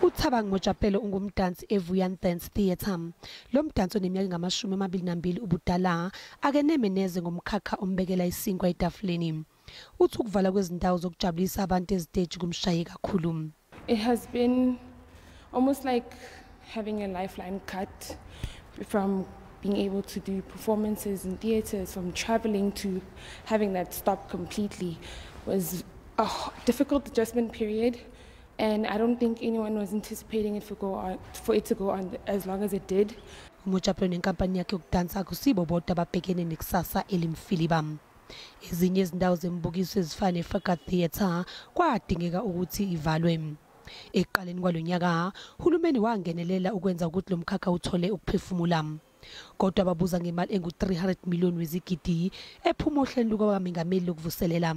uThabang Mojapelo ungumdansi eVuyan Dance Theatre. Lo mdanso oneminyaka engama-22 ubudala akeneme neze ngomkhakha ombekela isinkwa etafuleni. Uthi ukuvalwa kwezindawo zokujabulisa abantu eziteji kumshaye kakhulu. It has been almost like having a lifeline cut from being able to do performances in theatres, from traveling to having that stop completely was a difficult adjustment period. And I don't think anyone was anticipating it for it to go on as long as it did. Mojapelo nenkampani yakhe yokudansa akusibo bodwa ababhekene nekusasa elimfiliba. Ezinye izindawo zembukiso ezifana neFaka Theatre kwadingeka ukuthi ivalwe. Ekuqaleni kwalonyaka, uhulumeni wangenelela ukwenza ukuthi lo mkhakha uthole ukuphefumula. Kodwa babuza ngemali engu-300 million wezigidi ephuma ohlelweni lukaMengameli lokuvuselela.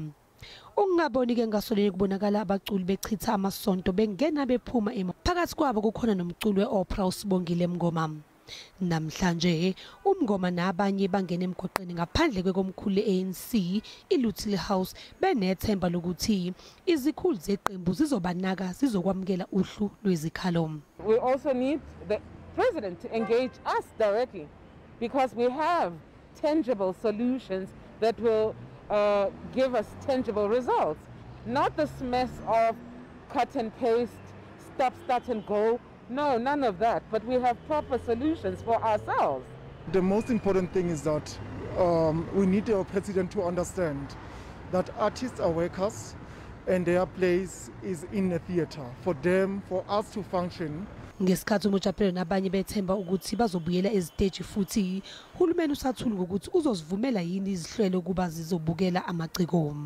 Ungaboni ke ngasoleni kubonakala abaculi bechitha amasonto bengena bephuma phakathi kwabo kukhona nomculi weopera uSibongile Mngoma. Namhlanje uMngoma nabanye bangena emgoqweni ngaphandle kwekomkhulu leANC iLuthuli House benethemba lokuthi izikhulu zeqembu zizobanaka zizokwamukela uhlu lwezikhalo. We also need the president to engage us directly because we have tangible solutions that will give us tangible results, not this mess of cut and paste, stop, start and go. No, none of that, but we have proper solutions for ourselves. The most important thing is that we need our president to understand that artists are workers and their place is in the theatre. For them, for us to function. Ngesikhathi uMojapelo nabanye bethemba ukuthi bazobuyela eziteji futhi uhulumeni usathula ukuthi uzosivumela yini izihlelo kuba zizobukela amaciko.